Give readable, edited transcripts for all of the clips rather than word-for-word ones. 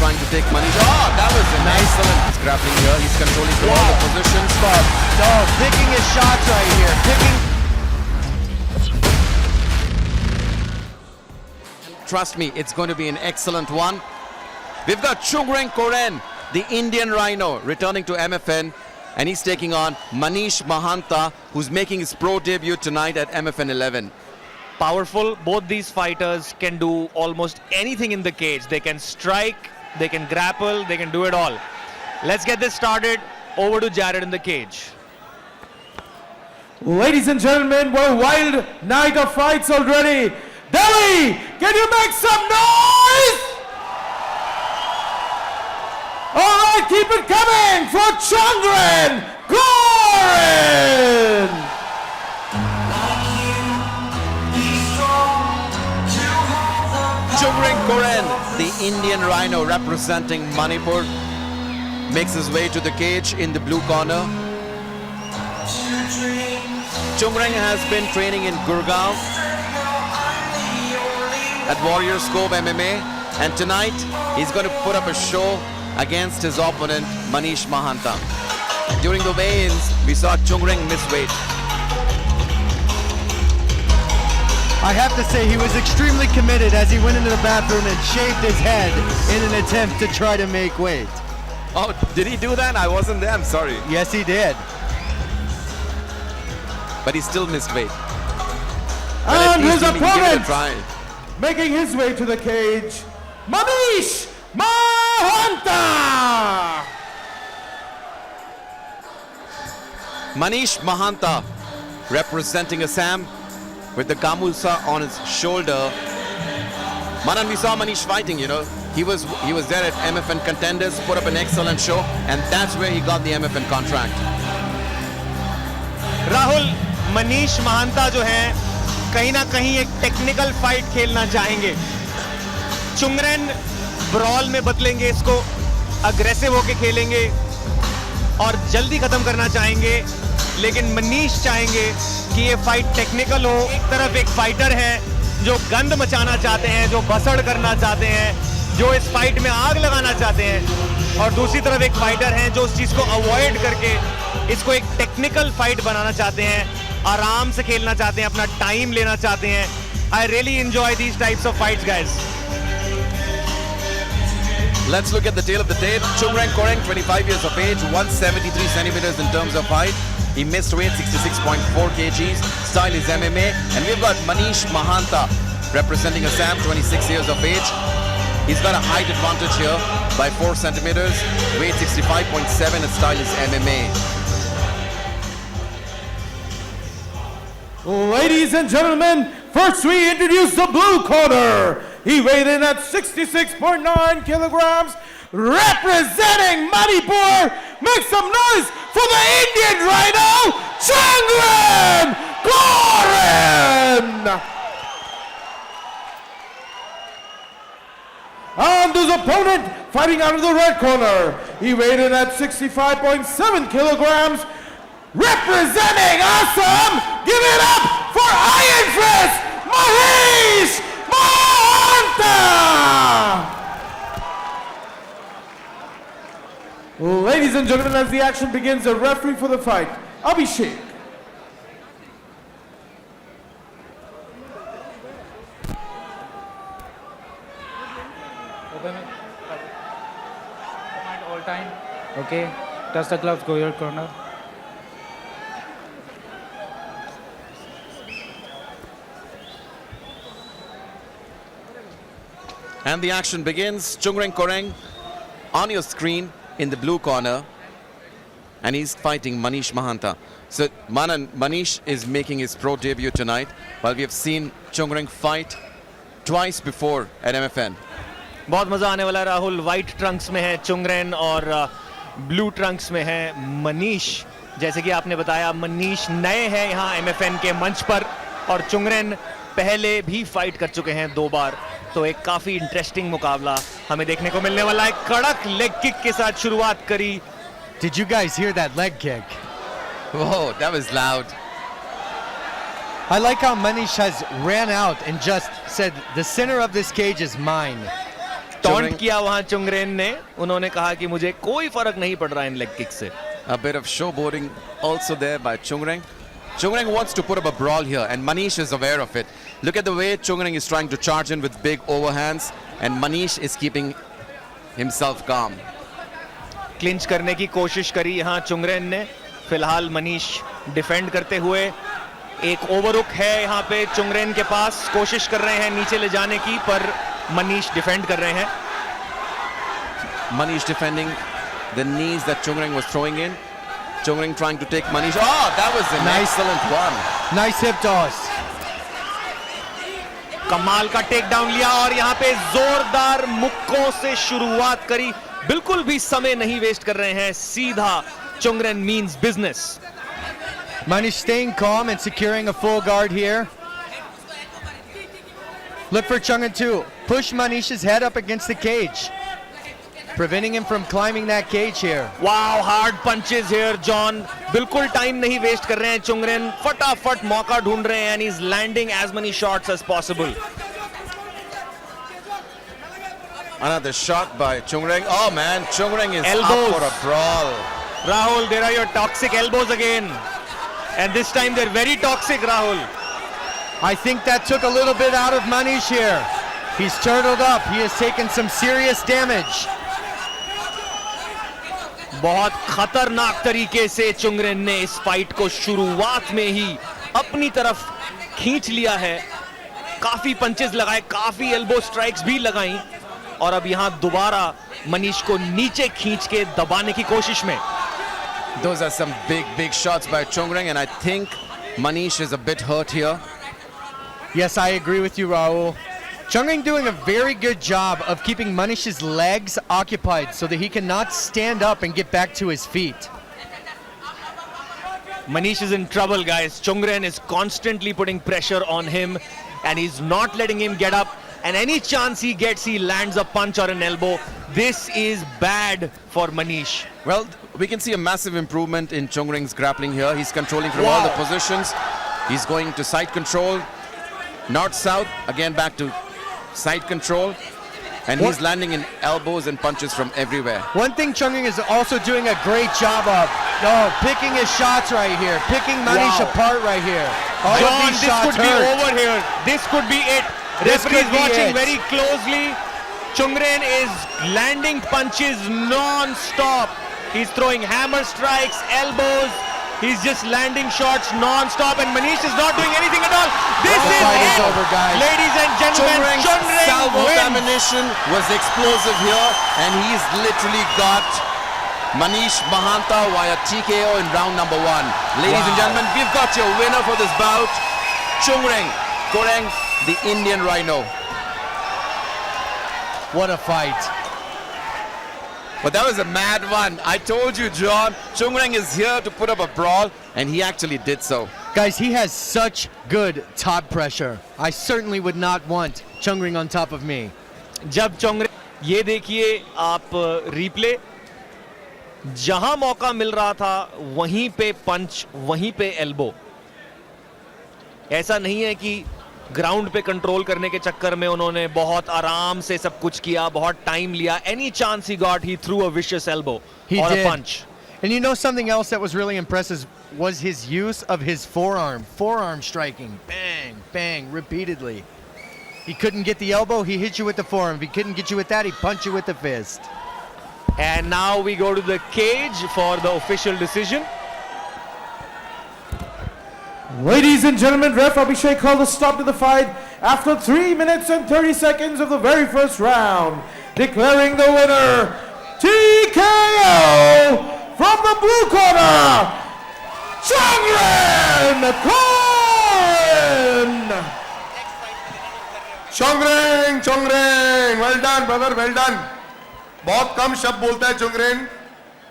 trying to take Manish. Oh, that was a nice one. He's grappling here. He's controlling all the positions. No, picking his shots right here. Trust me, it's going to be an excellent one. We've got Chungreng Koren, the Indian Rhino, returning to MFN. And he's taking on Manish Mahanta, who's making his pro debut tonight at MFN 11. Powerful. Both these fighters can do almost anything in the cage. They can strike, they can grapple, they can do it all. Let's get this started. Over to Jared in the cage. Ladies and gentlemen, we're a wild night of fights already. Delhi, can you make some noise? All right, keep it coming for Chungreng Koren. Chungreng Koren, the Indian Rhino representing Manipur, makes his way to the cage in the blue corner. Chungreng has been training in Gurgaon at Warrior Scope MMA, and tonight he's going to put up a show against his opponent Manish Mahanta. During the weigh-ins, we saw Chungreng miss weight. I have to say he was extremely committed as he went into the bathroom and shaved his head in an attempt to try to make weight. Oh, did he do that? I wasn't there, I'm sorry. Yes, he did. But he still missed weight. And his opponent, try. making his way to the cage, Manish Mahanta. Manish Mahanta representing Assam with the gamusa on his shoulder. Manan, we saw Manish fighting, you know. He was there at MFN Contenders, put up an excellent show, and that's where he got the MFN contract. Rahul, Manish महांता जो हैं कहीं ना कहीं एक technical fight खेलना चाहेंगे. चुंगरेन brawl में बदलेंगे इसको, अग्रेसिव होके खेलेंगे और जल्दी खत्म करना चाहेंगे. लेकिन मनीष चाहेंगे कि ये फाइट टेक्निकल हो. एक तरफ एक फाइटर है जो गंद मचाना चाहते हैं, जो भसड़ करना चाहते हैं, जो इस फाइट में आग लगाना चाहते हैं, और दूसरी तरफ एक फाइटर हैं जो उस चीज को अवॉइड करके इसको एक टेक्निकल फाइट बनाना चाहते हैं, आराम से खेलना चाहते हैं, अपना टाइम लेना चाहते हैं. I really enjoy these types of fights guys. Let's look at the tale of the tape. Chungreng Koren, 25 years of age, 173 centimeters in terms of height. He missed weight 66.4 kgs. Style is MMA. And we've got Manish Mahanta representing Assam, 26 years of age. He's got a height advantage here by 4 centimeters. Weight 65.7. His style is MMA. Ladies and gentlemen, first we introduce the blue corner. He weighed in at 66.9 kilograms, representing Manipur. Make some noise for the Indian Rhino, Chungreng Koren. And his opponent fighting out of the red corner. He weighed in at 65.7 kilograms, representing Assam. Give it up for Iron Fist, Manish Mahanta. Ladies and gentlemen, as the action begins, the referee for the fight, Abhishek. All time. Okay. Touch the gloves, go your corner. And the action begins. Chungreng Koren on your screen in the blue corner. And he's fighting Manish Mahanta. So Manan, Manish is making his pro debut tonight, while we have seen Chungreng fight twice before at MFN. बहुत मजा आने वाला है Rahul. White Trunks में है चुंगरेन और blue Trunks में है मनीष. जैसे कि आपने बताया, मनीष नए हैं यहाँ MFN के मंच पर और चुंगरेन पहले भी फाइट कर चुके हैं 2 बार. तो एक काफी इंटरेस्टिंग मुकाबला हमें देखने को मिलने वाला है. कड़क लेग किक के साथ शुरुआत करी. Did you guys hear that leg kick? Whoa, that was loud. I like how Manish has ran out and just said, the center of this cage is mine. Taunt किया वहां चुंगरेन ने. उन्होंने कहा कि मुझे कोई फर्क नहीं पड़ रहा इन लेग किक से. A bit of showboating also there by Chungreng. Chungreng wants to put up a brawl here, and Manish is aware of it. Look at the way Chungreng is trying to charge in with big overhands, and Manish is keeping himself calm. Clinch करने की कोशिश करी यहां चुंगरेन ने. फिलहाल Manish defend करते हुए. एक ओवरहुक है यहां पे चुंगरेन के पास. कोशिश कर रहे हैं नीचे ले जाने की, पर मनीष डिफेंड कर रहे हैं. Manish defending the knees that Chungreng was throwing in. Chungreng trying to take Manish. Oh, that was an excellent one. Nice hip toss. कमाल का टेक डाउन लिया और यहां पे जोरदार मुक्कों से शुरुआत करी. बिल्कुल भी समय नहीं वेस्ट कर रहे हैं. सीधा Chungreng means business. Manish staying calm and securing a full guard here. Look for Chungreng to push Manish's head up against the cage, preventing him from climbing that cage here. Wow, hard punches here John. बिल्कुल time नहीं waste कर रहे हैं चुंगरेन. फटाफट मौका ढूंढ रहे हैं, and he's landing as many shots as possible. Another shot by Chungreng. Oh man, Chungreng is Elbows. up for a brawl. Rahul, there are your toxic elbows again, and this time they're very toxic, Rahul. I think that took a little bit out of Manish here. He's turtled up. He has taken some serious damage. बहुत खतरनाक तरीके से चुंगरेन ने इस fight को शुरुआत में ही अपनी तरफ खींच लिया है. काफी पंचेस लगाए, काफी एल्बो स्ट्राइक्स भी लगाई, और अब यहां दोबारा मनीष को नीचे खींच के दबाने की कोशिश में. Those are some big shots by Chungreng, and I think Manish is a bit hurt here. Yes, I agree with you, Rahul. Chungreng doing a very good job of keeping Manish's legs occupied so that he cannot stand up and get back to his feet. Manish is in trouble, guys. Chungreng is constantly putting pressure on him, and he's not letting him get up. And any chance he gets, he lands a punch or an elbow. This is bad for Manish. Well, we can see a massive improvement in Chungreng's grappling here. He's controlling from all the positions. He's going to side control, north-south, again back to side control. And he's landing in elbows and punches from everywhere. One thing Chungreng is also doing a great job of, picking his shots right here, picking Manish apart right here. All John, of these this shots could be hurt. over here. This could be it. This Referee is could be watching it. very closely. Chungreng is landing punches non-stop. He's throwing hammer strikes, elbows. He's just landing shots non-stop, and Manish is not doing anything at all. This The is fight is it, over, guys. ladies and gentlemen. Chungreng's salvo wins. ammunition was explosive here, and he's literally got Manish Mahanta via TKO in round number 1. Ladies and gentlemen, we've got your winner for this bout, Chungreng Koreng, the Indian Rhino. What a fight. But that was a mad one. I told you, John, Chungreng is here to put up a brawl, and he actually did so. Guys, he has such good top pressure. I certainly would not want Chungreng on top of me. जब चुंगरेन, ये देखिए आप replay, जहां मौका मिल रहा था वहीं पे पंच, वहीं पे एल्बो. ऐसा नहीं है कि ग्राउंड पे कंट्रोल करने के चक्कर में उन्होंने बहुत आराम से सब कुछ किया, बहुत टाइम लिया. Any chance he got, he through a vicious elbow और अ पंच. And you know something else that was really impressive was his use of his forearm striking. Bang, bang, repeatedly. He couldn't get the elbow, he hit you with the forearm. If he couldn't get you with that, he punched you with the fist. And now we go to the cage for the official decision. Ladies and gentlemen, Ref Abhishek called a stop to the fight after 3 minutes and 30 seconds of the very first round, declaring the winner, TKO from the blue corner, Chungreng Koreng. Chungreng, well done brother, well done. बहुत कम शब्द बोलता है चुंगरेन.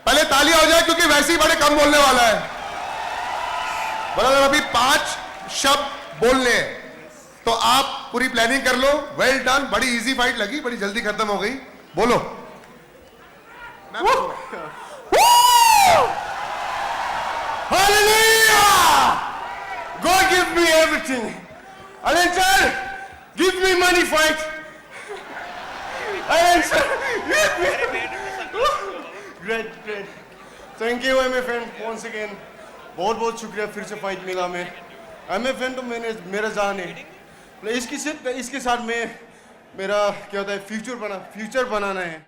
पहले ताली हो जाए क्योंकि वैसे ही बड़े कम बोलने वाला है. ब्रदर अभी 5 शब्द बोलने हैं, तो आप पूरी प्लानिंग कर लो. Well done. बड़ी इजी फाइट लगी, बड़ी जल्दी खत्म हो गई. बोलो. Hallelujah! God give me everything. Alenchal, give me money fight. Alenchal. great. Thank you MFN once again. बहुत बहुत शुक्रिया फिर से फाइट मिला में. MFN तो मेरा जान है. इसके साथ मैं मेरा क्या होता है फ्यूचर बनाना है.